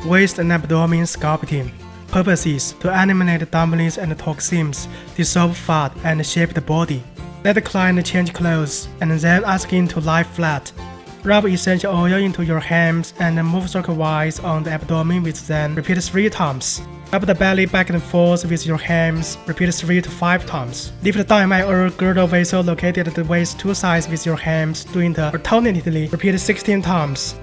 Waist and abdomen sculpting. Purposes to eliminate dumplings and toxins, dissolve fat, and shape the body. Let the client change clothes and then ask him to lie flat. Rub essential oil into your hands and move circle-wise on the abdomen with them. Repeat 3 times. Rub the belly back and forth with your hands. Repeat 3 to 5 times. Lift the downtime or girdle vessel located at the waist 2 sides with your hands, doing it alternately. Repeat 16 times.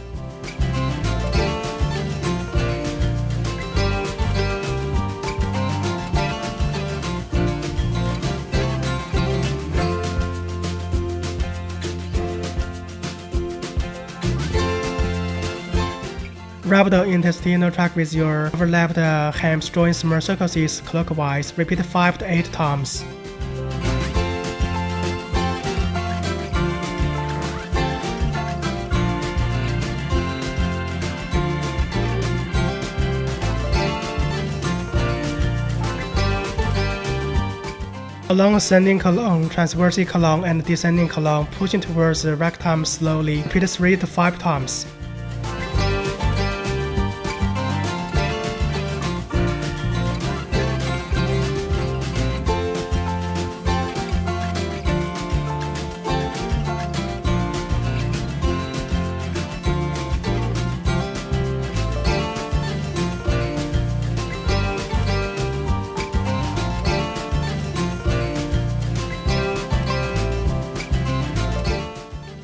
Rub the intestinal tract with your overlapped hams, drawing small circles clockwise. Repeat 5 to 8 times. Along ascending colon, transverse colon, and descending colon, pushing towards the rectum slowly. Repeat 3 to 5 times.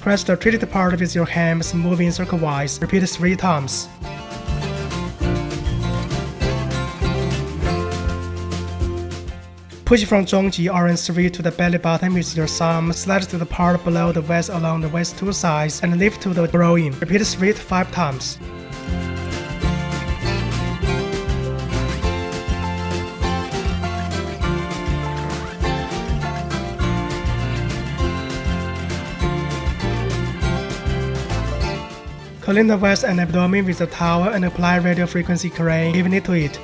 Press the treated part with your hands, moving circle-wise. Repeat 3 times. Push from Zhongji RN3 to the belly button with your thumb. Slide to the part below the waist along the waist 2 sides and lift to the groin. Repeat 3 to 5 times. Clean the waist and abdomen with a towel and apply radio frequency current evenly to it.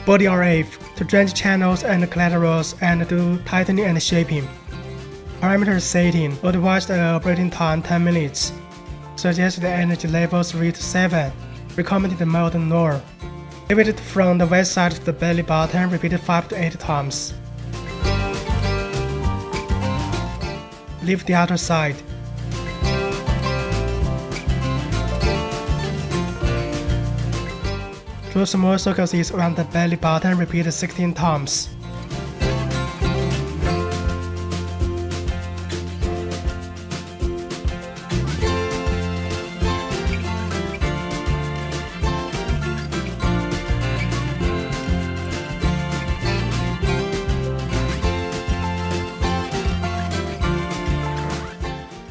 Body RF to drench channels and collaterals and do tightening and shaping. Parameter setting. Advised operating time 10 minutes. Suggested energy level 3 to 7. Recommended mode null. Lift it from the waist side to the belly button. Repeat 5 to 8 times. Lift the other side. Draw small circles around the belly button. Repeat 16 times.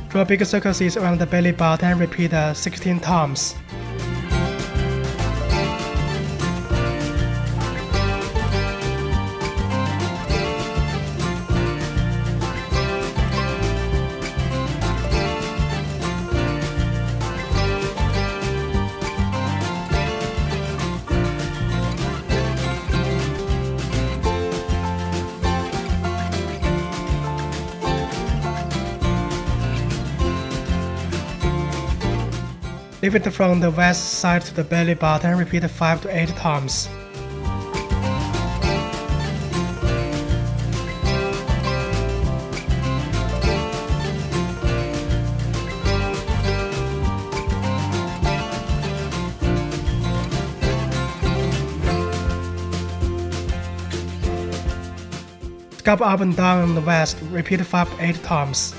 Draw big circles around the belly button. Repeat 16 times. Lift it from the waist side to the belly button. Repeat 5 to 8 times. Sculpt up and down on the waist. Repeat 5 to 8 times.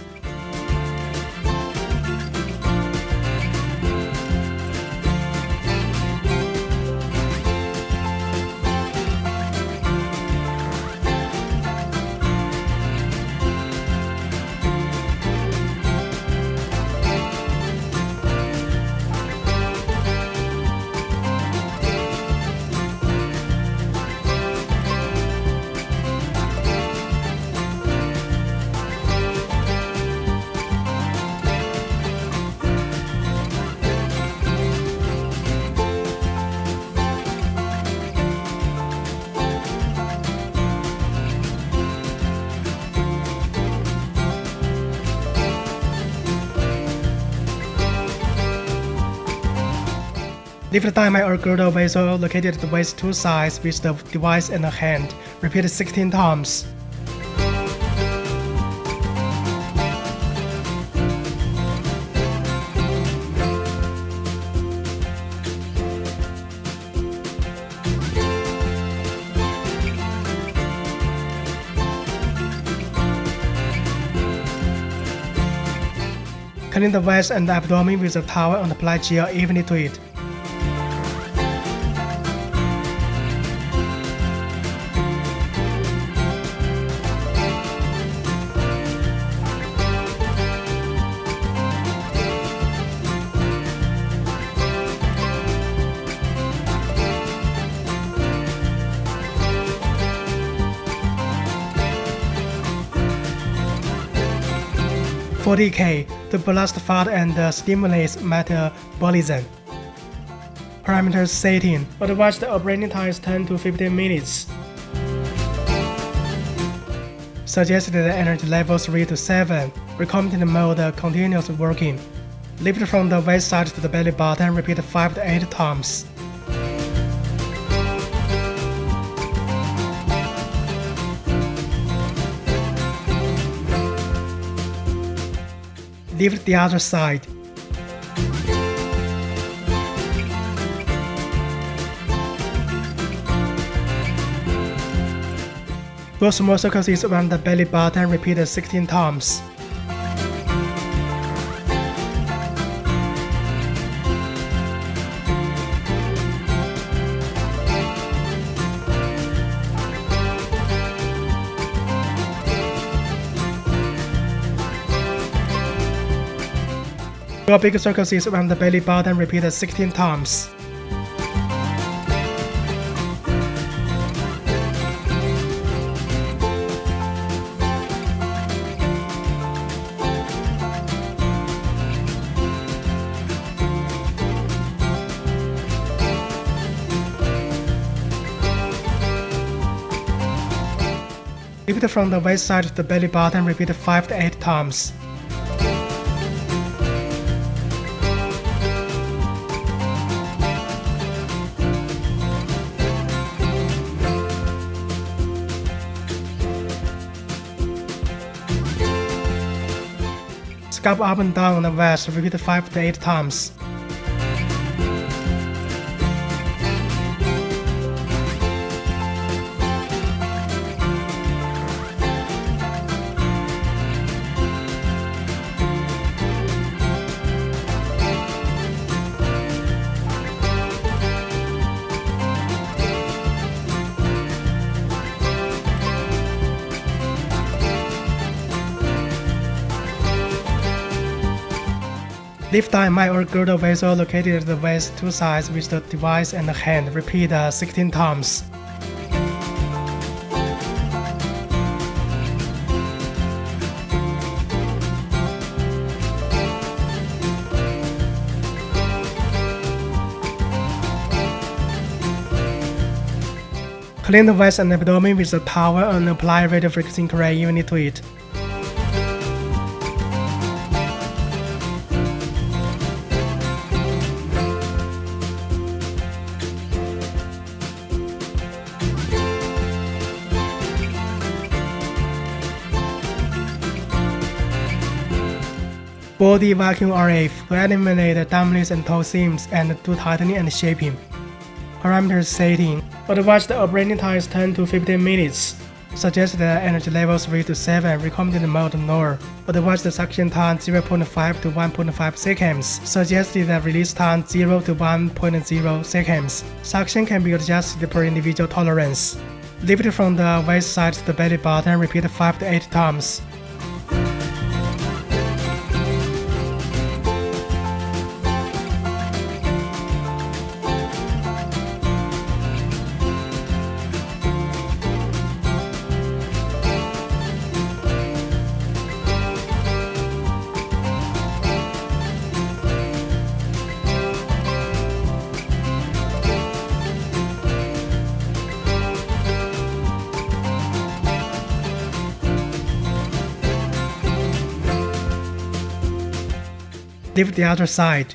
Lift the thigh or girdle vessel located at the waist 2 sides with the device in the hand. Repeat 16 times. Clean the waist and abdomen with a towel and apply gel evenly to it. (40K) to blast fat and stimulates metabolism. Parameters setting. Otherwise, the operating time is 10 to 15 minutes. Suggested energy level 3 to 7. Recommended mode continuous working. Lift from the waist side to the belly button. Repeat 5 to 8 times. Lift the other side. Do small circles around the belly button. Repeat 16 times. Draw big circles around the belly button. Repeat 16 times. Lift from the waist side to the belly button. Repeat 5 to 8 times. Sculpt up and down on the waist. Repeat 5 to 8 times. Lift thigh or girdle vessel located at the waist 2 sides with the device in the hand. Repeat 16 times. Clean the waist and abdomen with a towel and apply radial frequency current evenly to it. Body vacuum RF to eliminate dummies and toe seams and do tightening and shaping. Parameters setting. Otherwise, the operating time is 10 to 15 minutes. Suggested energy level 3 to 7. Recommended mode no. Otherwise, the suction time 0.5 to 1.5 seconds. Suggested release time 0 to 1.0 seconds. Suction can be adjusted per individual tolerance. Lift from the waist side to the belly button. Repeat 5 to 8 times. Lift the other side.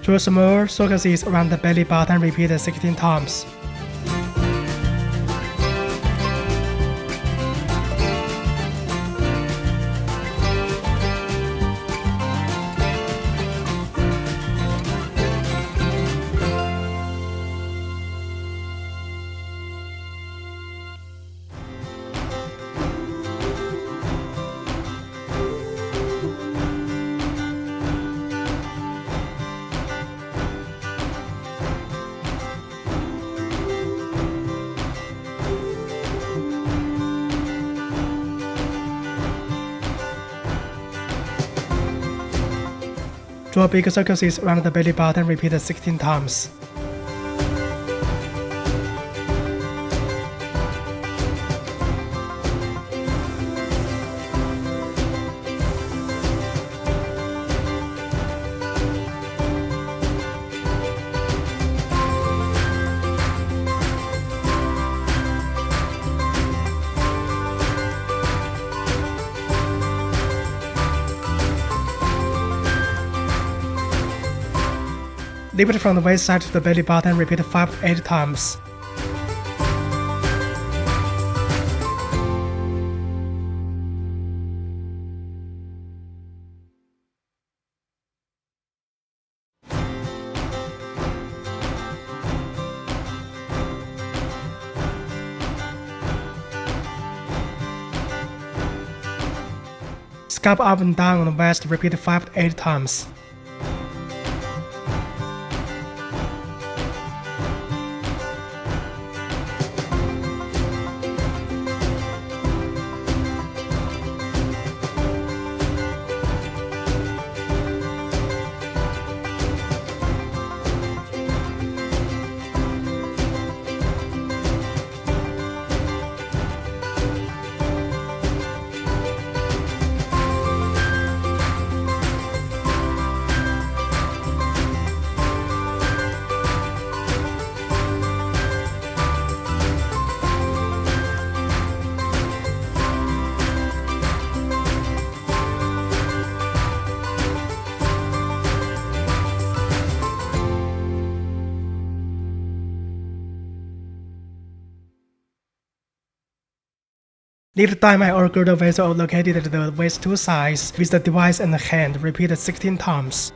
Draw small circles around the belly button, repeat 16 times. Draw big circles around the belly button, repeat 16 times. Lift it from the waist side to the belly button, repeat 5 to 8 times. Sculpt up and down on the waist, repeat 5 to 8 times. Leave the diamond or girdle vessel located at the waist two sides with the device in the hand. Repeat 16 times.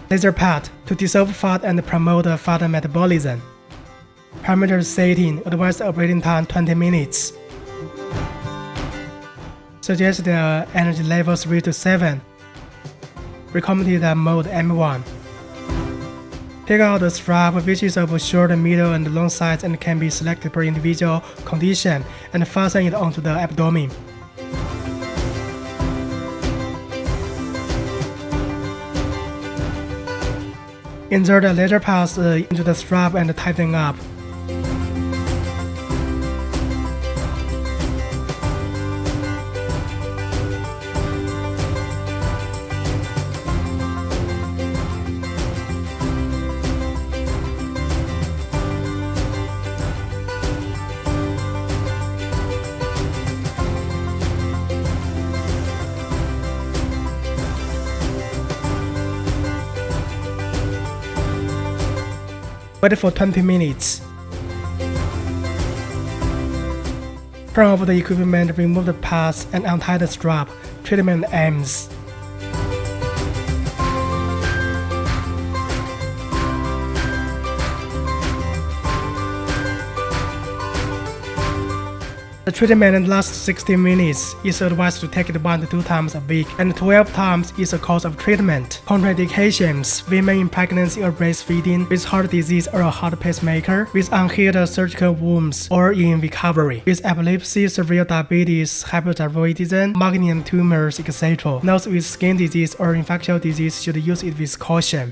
Laser pad to dissolve fat and promote fat metabolism. Parameter setting, advanced operating time 20 minutes. Suggested energy level 3 to 7. Recommended mode M1. Take out the strap, which is of short, middle, and long size and can be selected per individual condition, and fasten it onto the abdomen. Insert the laser pads into the strap and tighten up. Wait for 20 minutes. Turn off the equipment, remove the pads, and untie the strap. Treatment ends. The treatment lasts 60 minutes. It's advised to take it 1 to 2 times a week, and 12 times is the course of treatment. Contraindications: women in pregnancy or breastfeeding, with heart disease or a heart pacemaker, with unhealed surgical wounds or in recovery, with epilepsy, severe diabetes, hypothyroidism, malignant tumors, etc. Those with skin disease or infectious disease should use it with caution.